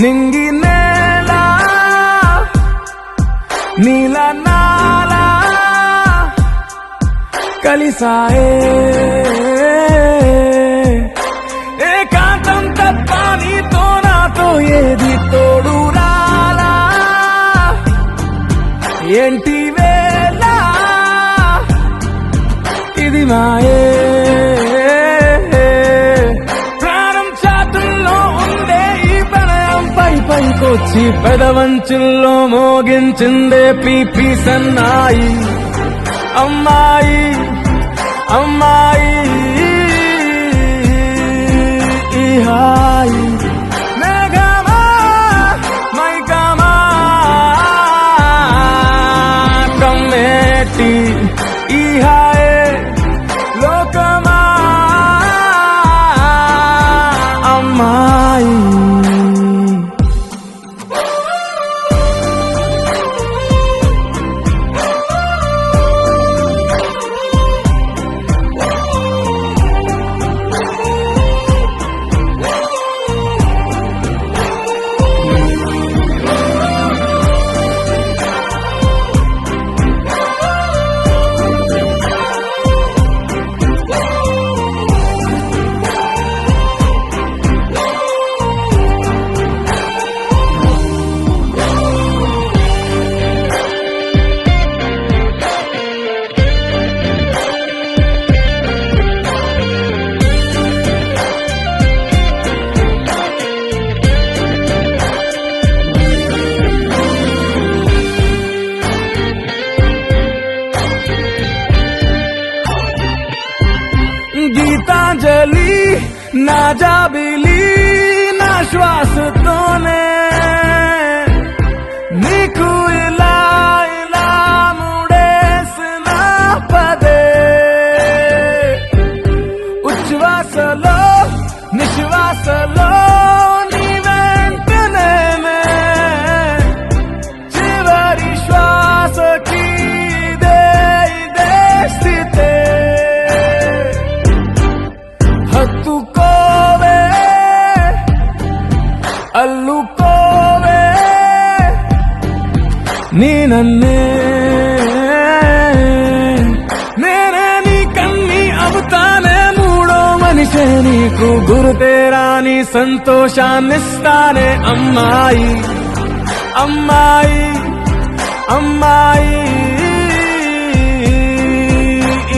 నింగి నేల నీల నాల కలిసాయే ఏకాంతం తప్ప నీతో నాతో ఏది తోడు రాలా ఏంటి వేళ ఇది మాయే ప్రాణం చాతుల్లో ఉండే ఈ ప్రణయం పైకొచ్చి పెదవంచుల్లో మోగించిందే పీపీ సన్నాయి అమ్మాయి అమ్మాయి ఈ హాయి మేఘమా మైకమా కమ్మేటి ఈ హాయే లోకమా అమ్మాయి గీతాంజలి నా జాబిలి నా శ్వాసతోనే నీకు ఇలా ఇలా ముడేసిన పదే ఉచ్ఛ్వాసలో నిశ్వాసలో నీ వెంటనే చివరి శ్వాసకి ఇదే స్థితే హత్తుకోవే అల్లుకోవే నీ నన్నే నేనే నీ కన్ని అవుతానే మూడో మనిషే నీకు గురుతేరాని సంతోషాన్నిస్తానే అమ్మాయి అమ్మాయి అమ్మాయి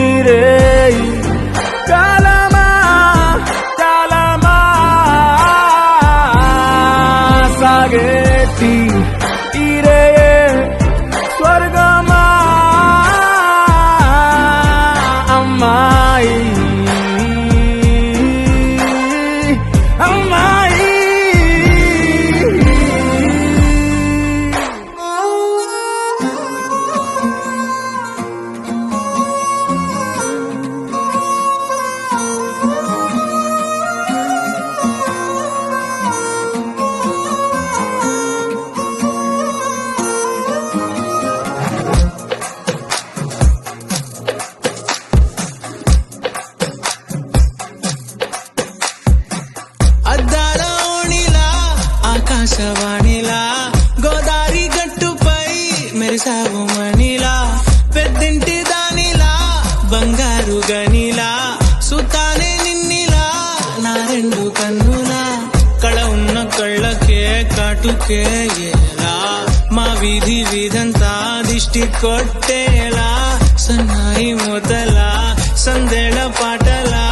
ఇరే కాలమా కాలమా సాగేటి ఇరే స్వర్గమా అమ్మాయి అమ్మాయి ఆకాశవాణిలా గోదారి గట్టుపై మెరిసావు మణిలా పెద్దింటి దానిలా బంగారు గనిలా సుతానే నిన్నిలా నా రెండు కన్నులా కళ ఉన్న కళ్ళకే కాటుకే ఎలా మా వీధి వీధంతా దిష్టి కొట్టేలా సన్నాయి మూతలా సందేళ పాటలా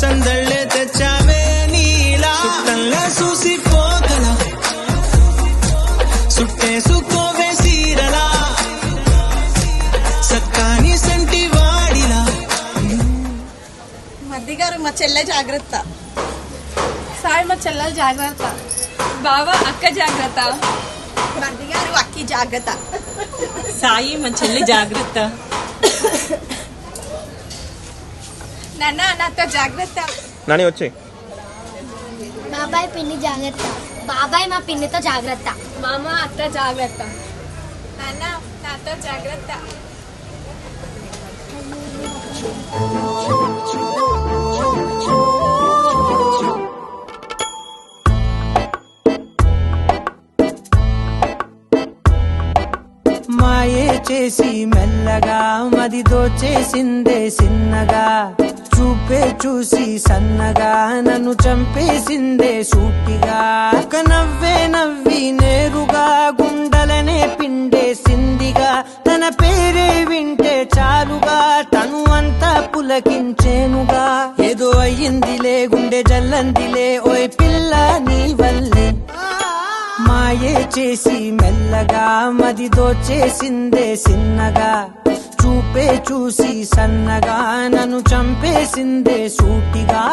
సందళ్ళే తెచ్చావే నీలా చుట్టంలా చూసిపోగల సుట్టేసుకోవే సీరలా సక్కాని సంటి వాడిలా మద్ది గారు మా చెల్లె జాగ్రత్త సాయి మా చెల్లెలు జాగ్రత్త బావా అక్క జాగ్రత్త మద్ది గారు అక్కి జాగ్రత్త సాయి మా చెల్లి జాగ్రత్త నాన్న నాతో జాగ్రత్త నాని వచ్చే బాబాయ్ పిన్ని జాగ్రత్త బాబాయ్ మా పిన్నితో జాగ్రత్త మామ అత్త జాగ్రత్త నాన్న నాతో జాగ్రత్త చేసి మెల్లగా మది దోచేసిందే సిన్నగా చూపే చూసి సన్నగా నన్ను చంపేసిందే సూటిగా ఒక నవ్వే నవ్వి నేరుగా గుండెలనే పిండేసిందిగా తన పేరే వింటే చాలుగా తను అంతా పులకించేనుగా ఏదో అయ్యిందిలే గుండె జల్లందిలే ఓయ్ పిల్ల నీ వల్లే మాయే చేసి మెల్లగా మది దోచేసిందే సిన్నగా చూపే చూసి సన్నగా నన్ను చంపేసిందే సూటిగా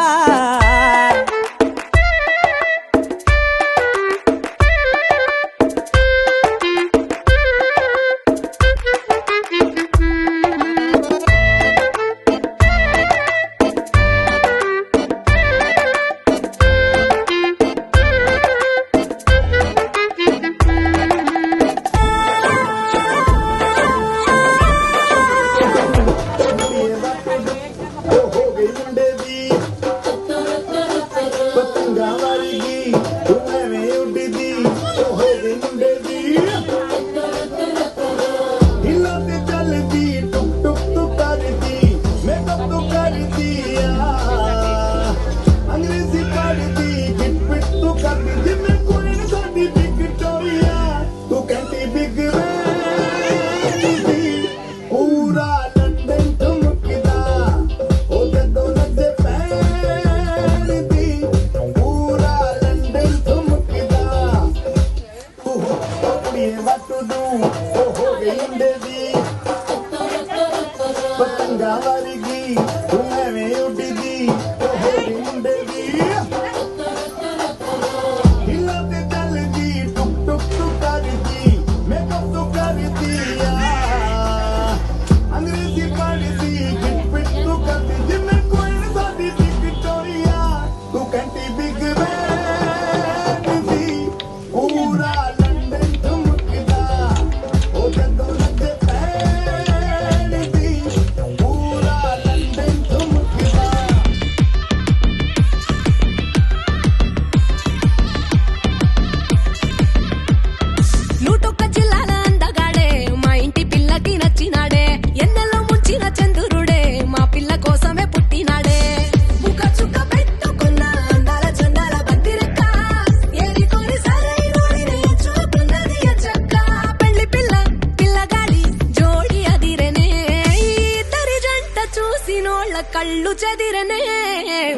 కళ్ళు చెదిరనే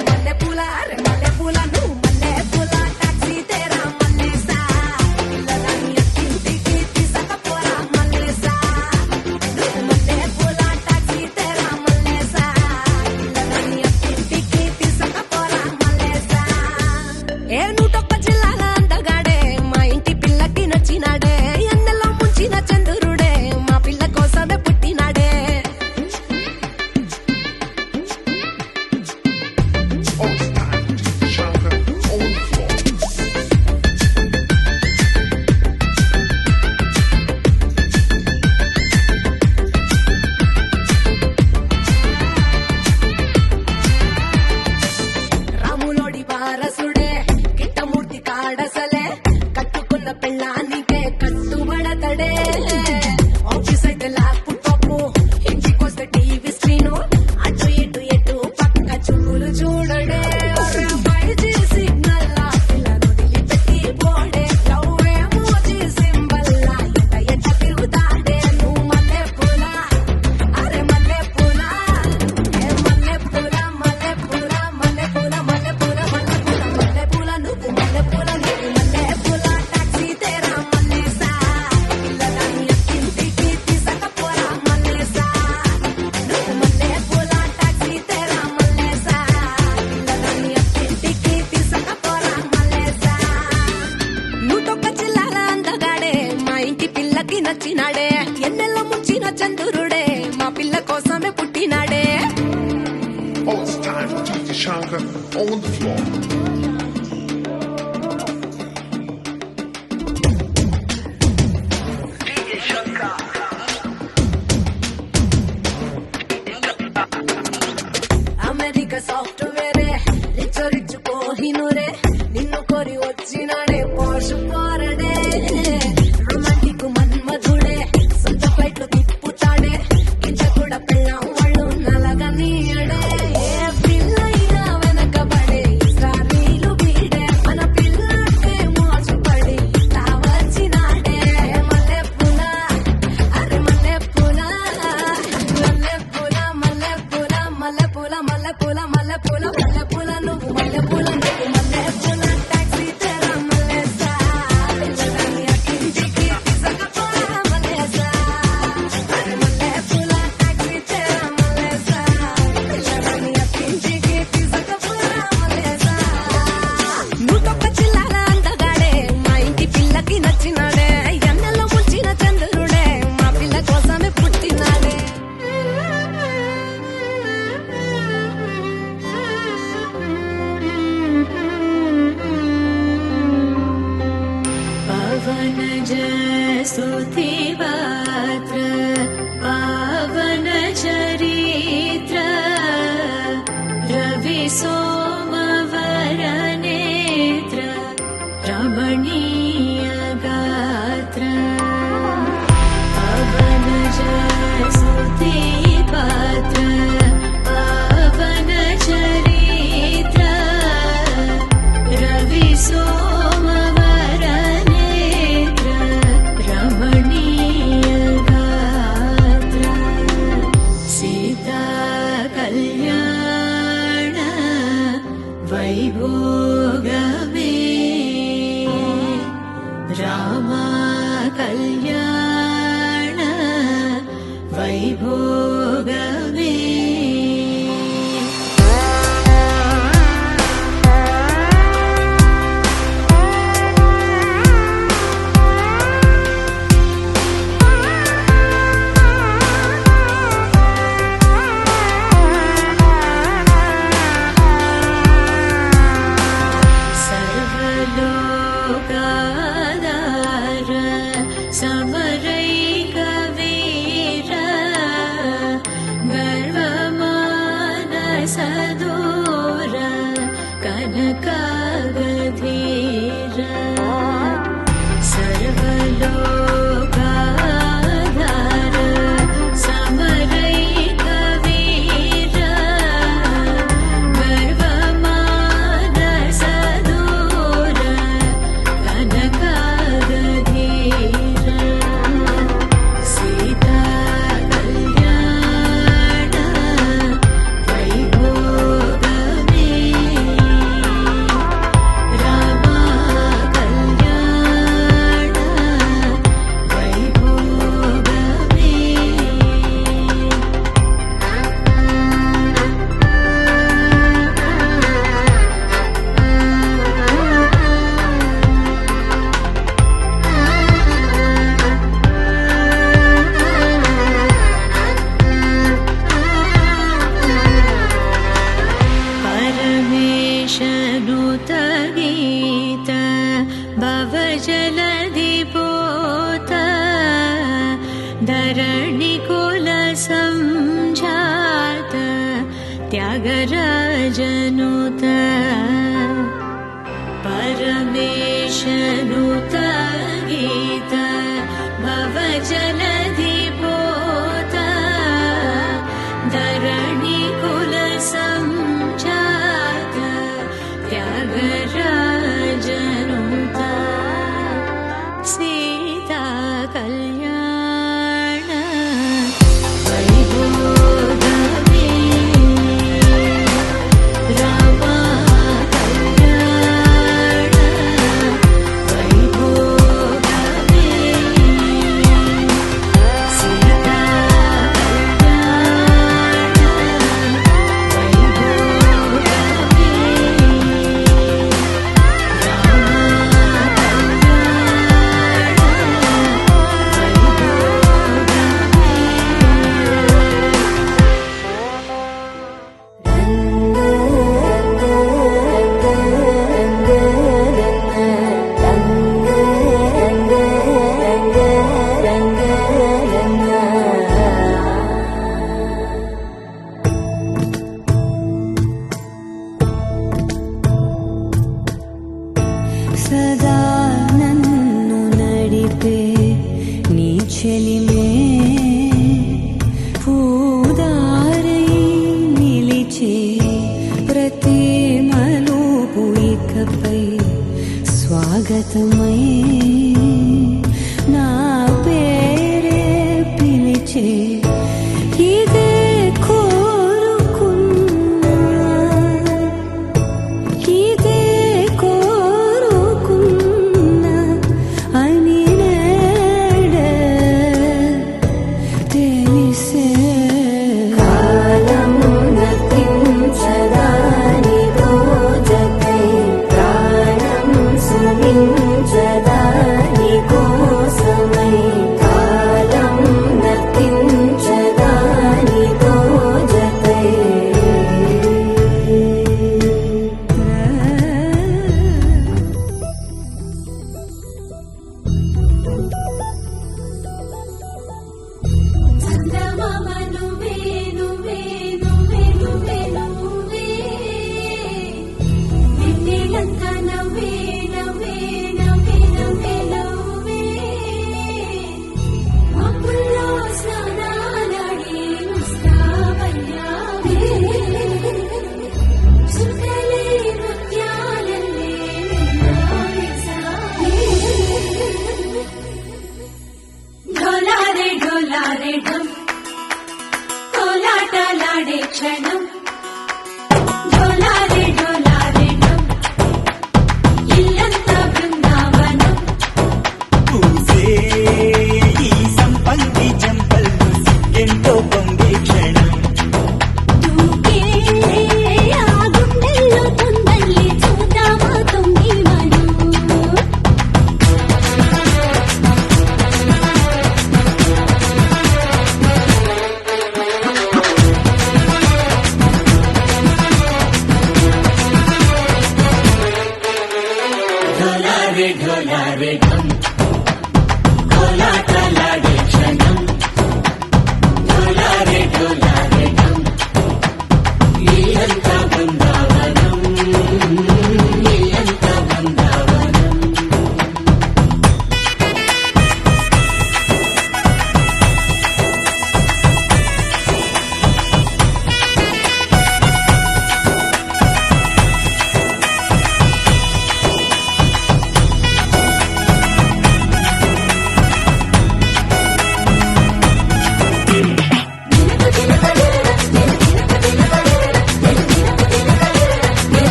మల్లె పూల మల్లె పూల నువ్వు మల్లె పూల టాక్సీ తేరా మల్లేసా పిల్లగాని ఇంటికి తీసుకపోరా మల్లేసా నువ్వు మల్లె పూల టాక్సీ తేరా మల్లేసా పిల్లగాని ఇంటికి తీసుకపోరా మల్లేసా ఏ నూటొక్క జిల్లాల అందగాడే మా ఇంటి పిల్లకి నచ్చినాడే ఎన్నెల్లో ముంచిన చంద్రుడే మా పిల్ల కోసమే పుట్టినాడే రాములోడి వారసుడే కిట్టమూర్తి కాడసలే కట్టుకున్న పెళ్ళానికే కట్టుబడతడే ఆఫీస్ అయితే ల్యాప్టాప్ ఇంటికొస్తే టీవీ స్క్రీను అటు ఇటు ఎటు పక్క చూపులు చూడడే బయటి సిగ్నల్ పిల్లను వదిలిపెట్టి పోడే లవ్వే మోజీ సింబల్లా ఎట తిరుగుతాడే నువ్వు మల్లె పూల అరే మల్లె పూల ఏ మల్లె పూల మల్లె పూల మల్లె పూల మల్లె పూల మల్లె పూల నువ్వు మల్లె పూల టాక్సీ తేరా మల్లేసా పిల్లగాని ఇంటికి తీసుకపోరా మల్లేసా నువ్వు మల్లె పూల టాక్సీ తేరా మల్లేసా పిల్లగాని ఇంటికి తీసుకపోరా మల్లేసా నూటొక్క జిల్లాల అందగాడే మా ఇంటి పిల్లకి నచ్చినాడే ఎన్నెల్లో ముంచిన చంద్రుడే మా పిల్ల కోసమే పుట్టినాడే Oh, it's time for DJ Shankar on the floor. America సాఫ్ట్వేరే రిచ్ కోహినూరే నిన్ను కోరి వచ్చినాడే పోషు పోరడే రొమాంటిక్ మన్మధుడే సొంత ఫ్లైట్లు తిప్పు మల్లె పూల మల్లె పూల మల్లె పూల నువ్వు మల్లె పూల నువ్వు మల్లె పూల టాక్సీ తెరా మల్లెసా పిల్లగాని అక్కింటికి తీసుకుపోరా మల్లెసా మల్లె పూల టాక్సీ తెరా మల్లెసా పిల్లగాని అక్కింటికి తీసుకుపోరా మల్లెసా నువ్వొక్క చిల్లాల అందగాడే మా ఇంటి పిల్లకి నచ్చినాడే ఎన్నెల్లో ముంచిన చంద్రుడే మా పిల్ల కోసమే పుట్టినాడే पवन स्तुति पात्र पावन चरित्र रवि सोमवर नेत्र रमणीय गात्र पवन स्तुति पात्र पावन चरित्र रवि सोमवर नेत्र रमणीय गात्र सीता कल्याण वैभोगमे रामा कल्याण वैभोगमे सर्वलोकाधार समरैकवीर गर्वमानसदूर कनकागधीर सर्वलोकाधार समरैकवीर गर्वमानसदूर कनकागधीर सीता कल्याण वैभोगमे रामा कल्याण वैभोगमे परमेशनुत गीत भवजलधिपोत धरणिकुल संजात त्यागराजनुत परमेशनुत गीत भवजलधिपोत धरणिकुल संजात त्यागराजनुत सीता कल्याण वैभोगमे रामा कल्याण वैभोगमे सीता సదా నన్ను నడిపే నీ చెలిమే పూదారై నిలిచే ప్రతి మలుపు ఇకపై స్వాగతమై నా పేరే పిలిచే ఇదే కోరుకున్నా ढोलारे क्षणम् ढोलारे ढोलारे डम् इल्लंता बृंदावनम् పూసే ఈ సంపంగి జంపల్లు ఎంతో పొంగే క్షణం దూకే ఆ గుండెల్లో తొందల్లి చూద్దామా తొంగి మనం ढोलारे ढोलारे ढम కోలాటలాడే క్షణం ढोलारे ढोलारे ढम ఇల్లంతా బృందావనం ఇల్లంతా బృందావనం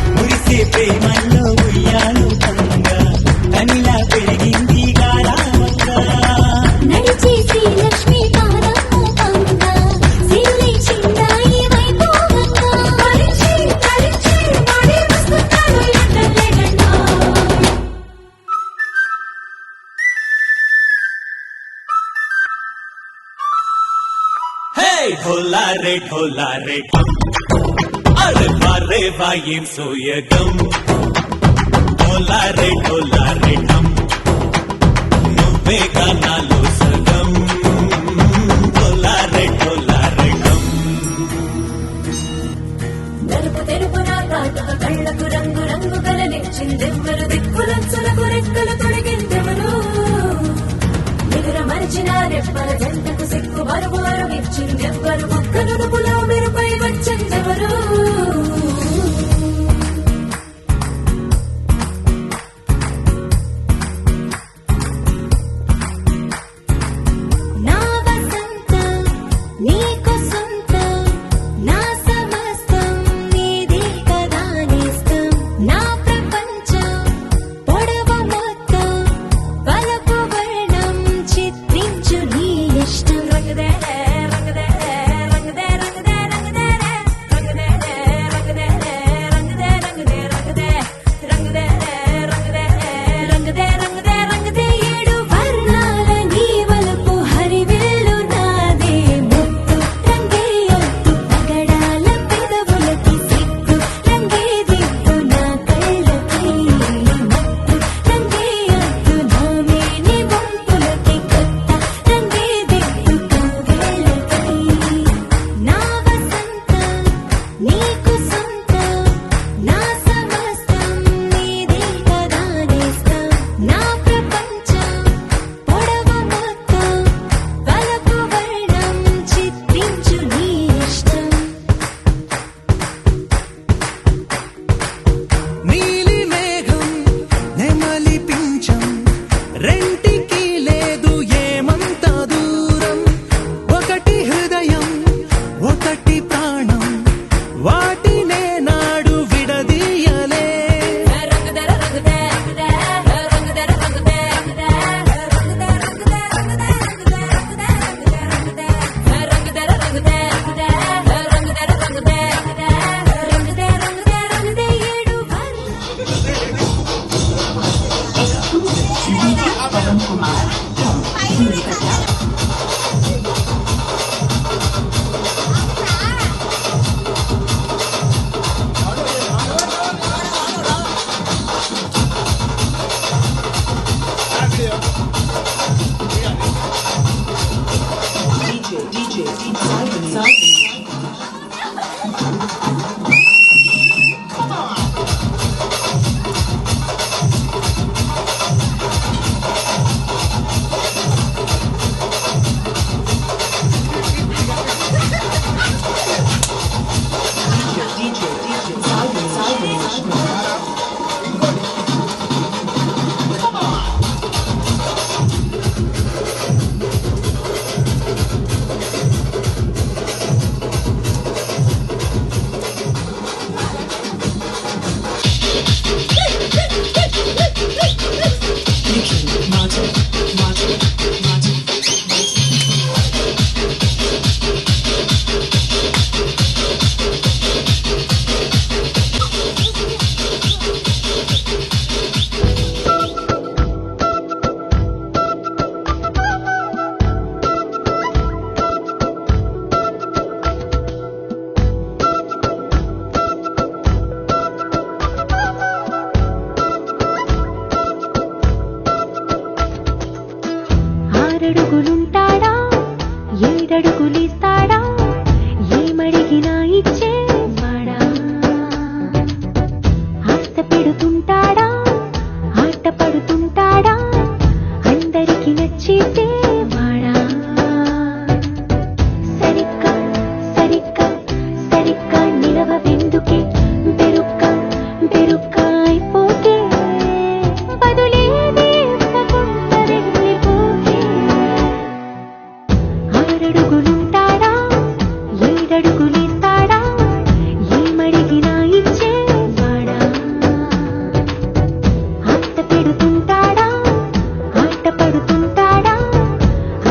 మురిసే ప్రేమల్లో ఉయ్యాలు పంగా తనిలా పెరిగింది గారావంగా నడిచేసి లక్ష్మీ పాదము పంగా సిరులై చిందాయి వైభోగంగా పరిచి పరిచి మాడి వస్తున్నాడు ఎక్కలేగండా హే ढोलारे ढोलारे ढम అరే బారే వాయేం సోయగం ढोलारे ढोलारे ढम నువ్వేగా నాలో సగం ढोलारे ढोलारे ढम నలుపు తెలుపు నా కాటుక కళ్ళకు రంగు రంగు కలనిచ్చిందెవ్వరు దిక్కులొచ్చులకు రెక్కలు తొడిగిందెవరు ఎదుర మరిచిన రెప్పల జంటకు సిక్కు బరువు అరవిచ్చిందెవ్వరు ఒక్క నుడుపులో మెరుపై వచ్చిందెవరు నా వసంతం నీకు సొంతం నా సమస్తం నీది కదా నేస్తం నా ప్రపంచం పొడవు మొత్తం వలపు వర్ణం చిత్రించు నీ ఇష్టం రంగదే రంగదే రంగదే రంగదే రంగదే రంగదే రంగదే రంగదే రంగదే రంగదే రంగదే రంగదే రంగదే రంగదే రంగదే ఏడు వర్ణాల నీ వలపు హరివేలు నాదే ముత్తు రంగే ఒత్తు పగడాల పెదవులకి సిగ్గు రంగే దిగ్గు నా కళ్ళకి మత్తు రంగే ఒత్తు నా మేని వంపులకి కొత్త రంగే దిగ్గు కౌగిళ్ళకి నా వసంతం నీకు సొంతం నా సమస్తం నీది కదా నేస్తం నా ప్రపంచం పొడవు మొత్తం వలపు వర్ణం చిత్రించు నీ ఇష్టం నీలి మేఘం నెమలి పించం రెంటికి లేదు ఏమంత దూరం ఒకటి హృదయం ఒకటి ప్రాణం వాటినే నాడు విడదీయలే రంగదే రంగదే రంగదే రంగదే రంగదే రంగదే రంగదే రంగదే రంగదే రంగదే రంగదే రంగదే రంగదే రంగదే రంగదే రంగదే ఏడు వర్ణాల ఆరడుగులుంటాడా ఏడడుగులిస్తాడా ఏమడిగినా ఇచ్చేవాడా ఆశ పెడుతుంటాడా ఆట పడుతుంటాడా అందరికి నచ్చేసేవాడా సరిగ్గా సరిగ్గా సరిగ్గా నిలవెందుకే బెరుక్క బెరుక్క అయిపోతే బదులేది ఇవ్వకుండా వెళ్ళిపోతే ఆరడుగులుంటాడా ఏడడుగులిస్తాడా ఏమడిగినా ఇచ్చేవాడా ఆశ పెడుతుంటాడా ఆట పడుతుంటాడా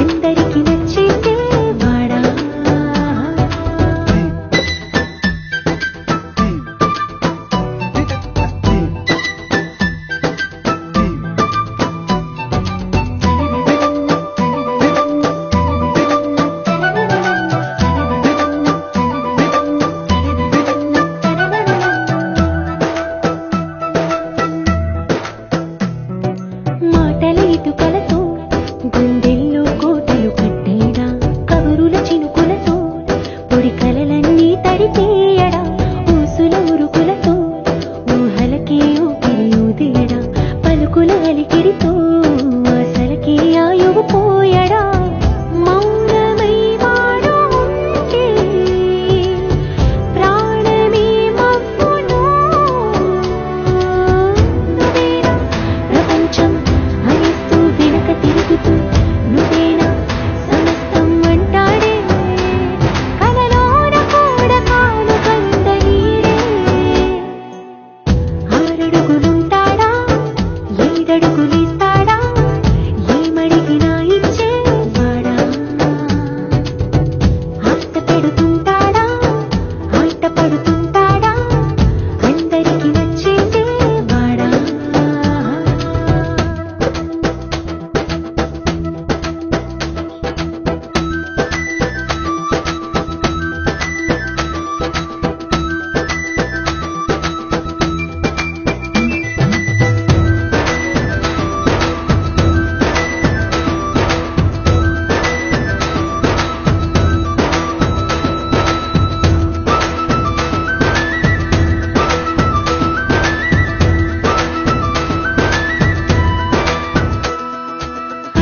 అందరికి నచ్చేసేవాడా మాటల ఇటుకలతో గుండెల్లో కోటలు కట్టేడా కబురుల చినుకులతో పొడి కలలన్నీ తడిపేయడా ఊసుల ఉరుకులతో ఊహలకి ఊపిరి ఊదేయడా పలుకుల అలికిడితో అసలకి ఆయువు పోయడా మౌనమై వాడు ఉంటే ప్రాణమే మవ్వును నువ్వేనా ప్రపంచం అనిస్తూ వెనక తిరుగుతూ నువ్వేనా సమస్తం అంటాడే కలలోన కూడా కాను కంద నీరే ఆరడుగులుంటాడా ఏడడుగులిస్తాడా ఏమడిగినా ఇచ్చేవాడా ఆశ పెడుతుంటాడా ఆట పడుతుంటాడా అందరికి నచ్చేసేవాడా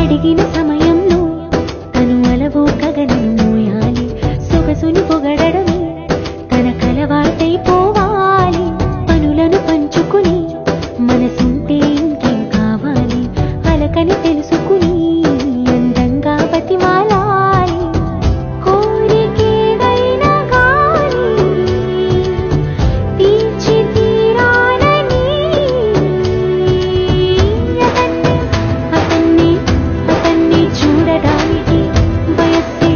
అడిగిన సమయంలో తను అలవో గగనం మోయాలి సొగసుని పొగడమే తన కలవాటైపోవాలి పనులను పంచుకుని మనసుంటే ఇంకేం కావాలి అలకని తెలుసుకుని అందంగా బతిమాలాలి కోరికేదైనా గాని తీర్చి తీరాలని అతన్ని అతన్ని చూడడానికి వయస్సే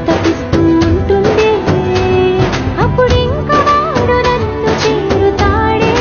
తప్పిస్తూ ఉంటుందే అప్పుడింక వాడు నన్ను చేరుతాడే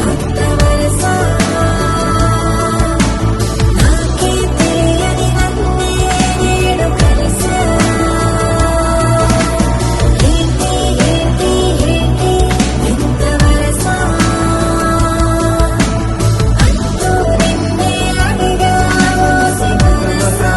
కొత్త వరస నాకే తెలియని నన్నే నేను కలిసా ఏంటి ఇంత వరస అంటూ నిన్నే అడిగా మోసి మనసా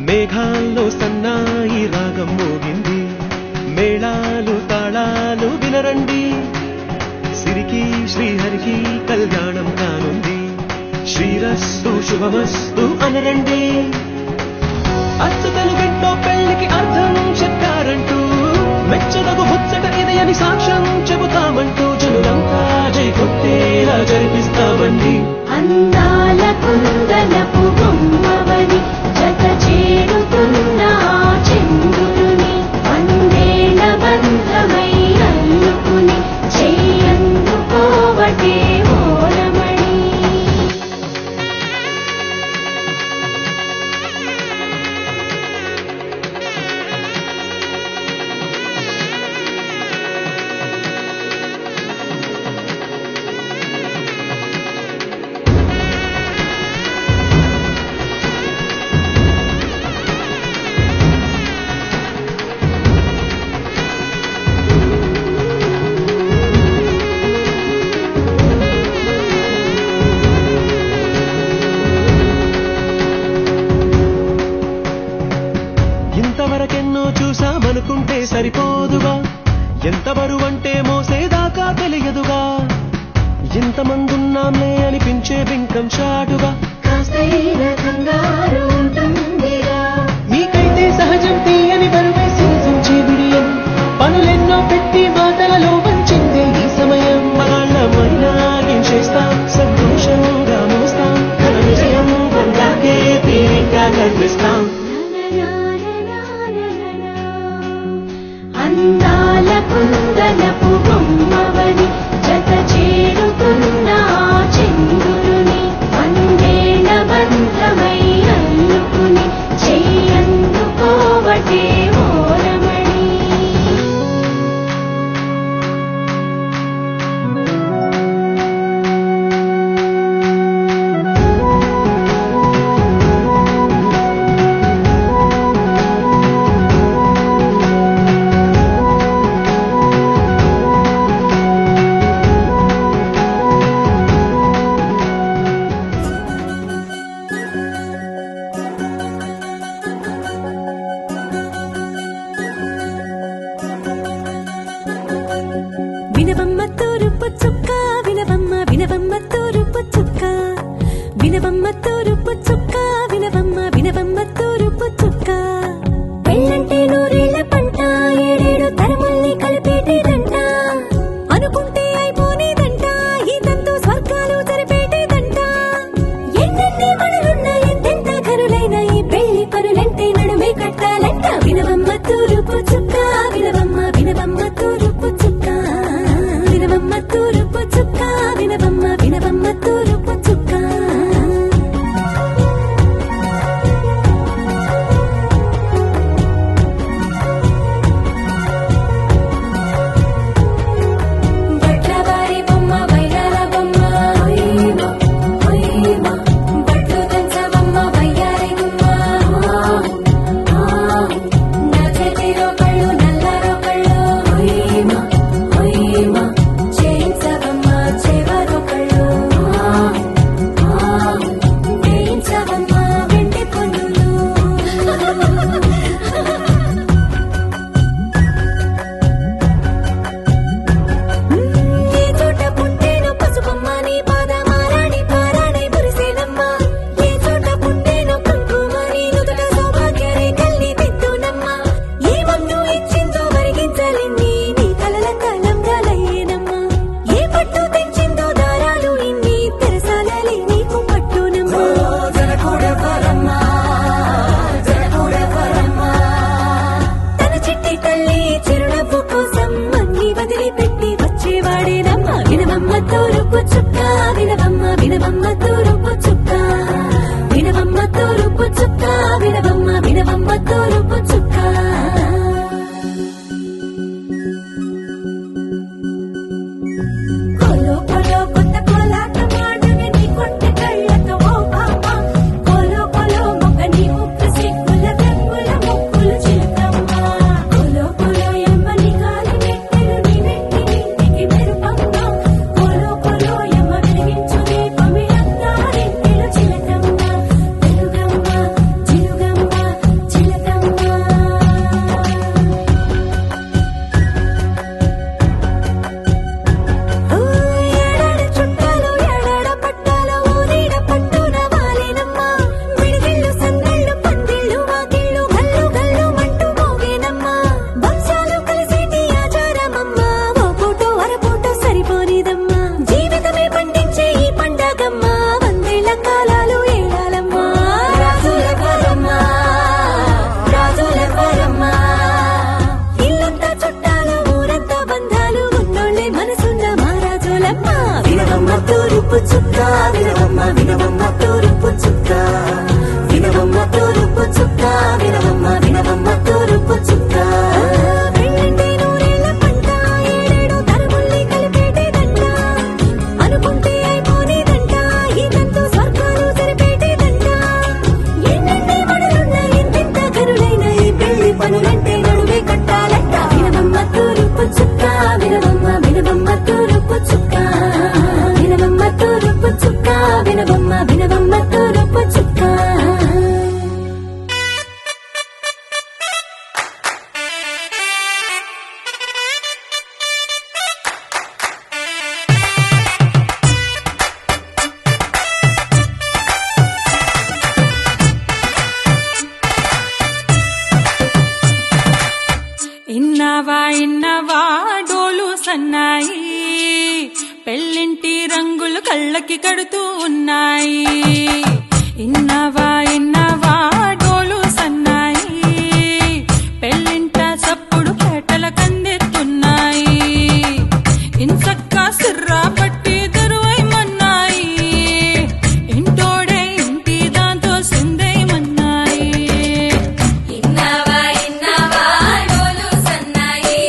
మేఘాల్లో సన్నాయి రాగం మోగింది, మేళాలు తాళాలు వినరండి, సిరికి శ్రీహరికి కళ్యాణం కానుంది, శ్రీరస్తు శుభమస్తు అనరండి. అచ్చు తెలుగింటో పెళ్లికి అర్థం చెప్పారంటూ, మెచ్చదగు ముచ్చట ఇది అని సాక్ష్యం చెబుతామంటూ, జనులంతా జై కొట్టేలా జరిపిస్తామండి. అందాల కుందనపు బొమ్మవని జత చేరుతున్న ఆ చంద్రుని వందేళ్ల బంధమై అల్లుకుని చెయ్యందుకోవటే ఓరమణి. ఇంతవరకెన్నో చూసామనుకుంటే సరిపోదుగా, ఎంత బరువంటే మోసేదాకా తెలియదుగా, ఇంతమందున్నాంలే అనిపించే బింకం చాటుగా, కాస్తైన కంగారు ఉంటుందిరా మీకైతే సహజం తీయని బరువే సూచించే బిడియం, పనులెన్నో పెట్టి మాటలలో వంచిందే ఈ సమయం. మగాళ్ళమైనా ఏం చేస్తాం, సంతోషంగా మోస్తాం, ఘన విజయం పొందాకే తీరిగ్గా కనిపిస్తాం. అందాల కుందనపు బొమ్మవని జత చేరుతున్న ఆ చంద్రుని వందేళ్ల బంధమై అల్లుకుని చెయ్యందుకోవటే ఓరమణి. వినవమ్మ తూరుపు చుక్క వినవమ్మ వినవమ్మ తూరుపు చుక్క వినవమ్మ తూరుపు చుక్క వినవమ్మ వినవమ్మ తూరుపు చుక్క పెళ్ళంటే నూరేళ్ల పంట ఏడేడు తరముల్ని కలిపేటేదంట అనుకుంటే అయిపోనేదంట ఈ తంతు స్వర్గాలు జరిపేటేదంట ఎన్నెన్ని పనులున్నా ఎంతెంత ఖరులైన ఈ పెళ్లి పనులంటే నడుమే కట్టాలంట వినవమ్మ తూరుపు చుక్క వినవమ్మ వినవమ్మ తూరుపు చుక్క వినవమ్మ తూరుపు చుక్క చుక్క వినవమ్మ వినవమ్మ తూరుపు చుక్క వినవమ్మ తూరుపు చుక్క వినవమ్మ వినవమ్మ తూరుపు చుక్క కొలో కొలో కొత్త కోలాట మాడని నీ కొట్టె కళ్ళతో ఓ బామ్మ కొలో కొలో మొక్క నీ ముక్కు సిక్కుల తెప్పుల ముక్కులు చిలకమ్మ కొలో కొలో ఎమ్మని కాలి నెట్టెలు నీ నెట్టి నింటికి మెరుపమ్మ కొలో కొలో ఎమ్మ వెలిగించు దీపమి అత్తారింటిలో చిలకమ్మ వెలుగమ్మ చిలుగమ్మ చిలకమ్మ ఏడాడ చుట్టాలు ఏడాడ పట్టాలు ఊరిడ పట్టున వాలినమ్మ విడిదిళ్ళు సందళ్ళు పందిళ్ళు వాకిళ్ళు గల్లు గల్లు మంటూ మోగేనమ్మ వంశాలు కలిసేటి ఆచారమమ్మ ఓ పూటో అరపూటో సరిపోనిదమ్మ జీవితమే పండించే ఈ పండగమ్మ వందేళ్ల కాలాలు ఏడాలమ్మ రాజులెవరమ్మ రాజులెవరమ్మ ఇల్లంతా చుట్టాలు ఊరంతా బంధాలు ఉన్నోళ్ళే మనసున్న మహారాజులమ్మ వినవమ్మ తూరుపు చుక్క వినవమ్మ వినవమ్మ తూరుపు చుక్క వినవమ్మ తూరుపు చుక్క వినవమ్మ వినవమ్మ తూరుపు చుక్క పెళ్ళంటే నూరేళ్ల పంట ఏడేడు తరముల్ని కలిపేటేదంట అనుకుంటే అయిపోనేదంట ఈతంతో స్వర్గాలు సరిపేటేదంట ఎన్నెన్ని మడులున్న ఎంతెంత కరులైన ఈ పెళ్లి పనులంటే నడువే కట్టాలంట వినవమ్మ తూరుపు చుక్క వినవమ్మ వినవమ్మ తూరుపు చుక్క వినవమ్మ తూరుపు చుక్క వినవమ్మ వినవమ్మ తూరుపు చుక్క ఇన్నవా ఇన్నవా డోలు సన్నాయి పెళ్ళింటి రంగులు కళ్ళకి కడుతూ ఉన్నాయి ఇన్నవా ఇన్నవా డోలు సన్నాయి పెళ్ళింట సప్పుడు పేటల కందెత్తున్నాయి ఇన్సక్క సిర్రా పట్టి దరువైమన్నాయి ఇంటోడే ఇంటి దాంతో సిందేయమన్నాయి ఇన్నవా ఇన్నవా డోలు సన్నాయి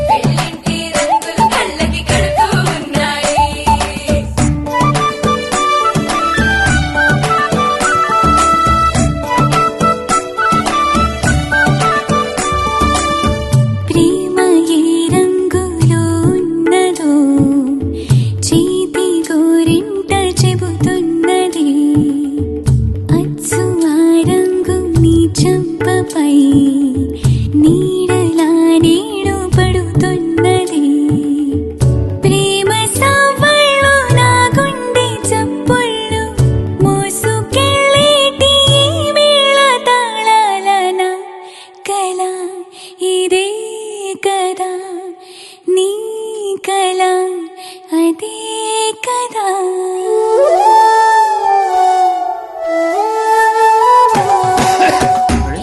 పెళ్ళింటి రంగులు కళ్ళకి కడుతూ ఉన్నాయి ప్రేమ ఏ రంగులో ఉన్నదో చేతి గోరింట చెబుతున్నది అచ్చు ఆ రంగు నీ చెంపపై నీడలా నీడు పడుతున్నది ప్రేమ సావళ్ళు నా గుండె చప్పుళ్ళు మోసుకెళ్ళేటి ఈ మేళ తాళాలన కళ ఇదే కదా నీ కళ అదే కదా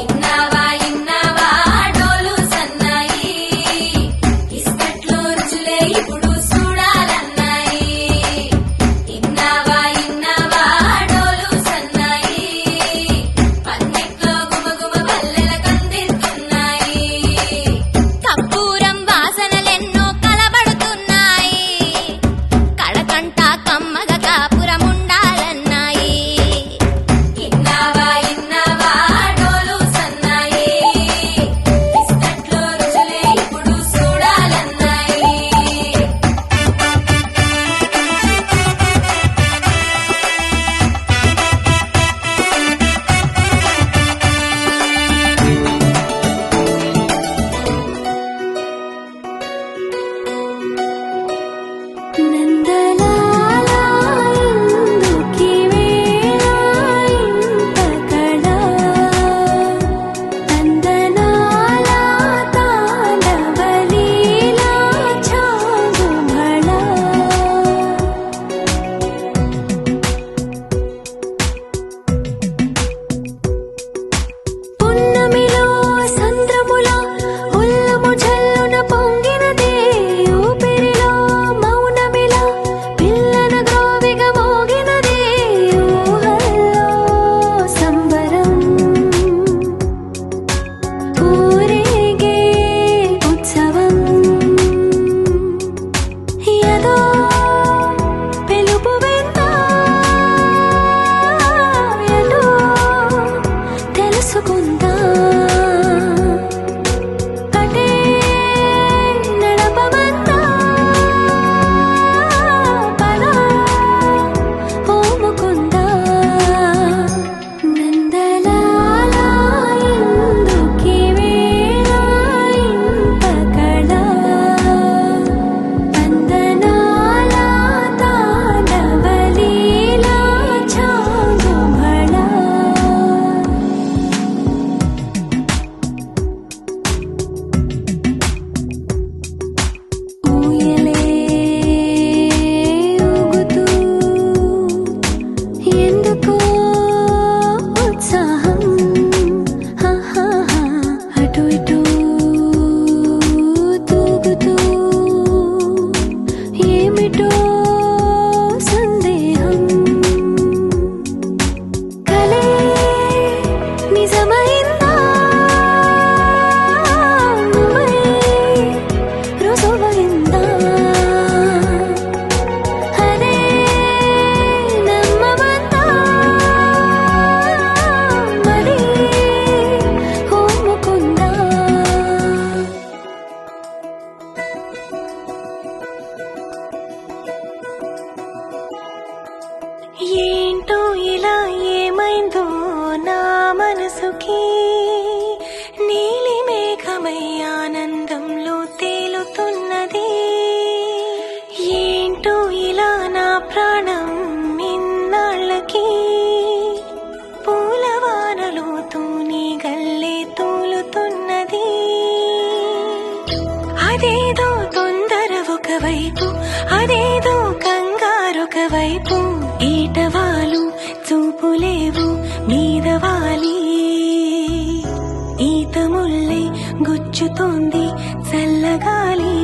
ఇన్నవా ఇన్నవా డోలు సన్నాయి ఇస్కట్లో రుచులే ఇప్పుడు చూడాలన్నాయి ఇన్నవా ఇన్నవా డోలు సన్నాయి పన్నెట్లో గుమగుమ పల్లెల కందిస్తున్నాయి కర్పూరం వాసనలెన్నో కలబడుతున్నాయి కడకంట కమ్మగా ఏమిటో సందేహం కలే నిజమైందా నువ్వై రుజువైందా అదే నమ్మవద్దా మరి ఒప్పుకుందా ఏంటో ఇలా ఏమైందో నా మనసుకి నీలి మేఘమై ఆనందంలో తేలుతున్నది ఏంటో ఇలా నా ప్రాణం ఇన్నాళ్ళకి పూలవానలో తూని గల్లే తూలుతున్నది అదేదో తొందర ఒకవైపు అదేదో కంగారొక వైపు ఈటవాలు చూపులేవు మీదవాలి ఈత ముల్లై గుచ్చుతోంది చల్లగాలి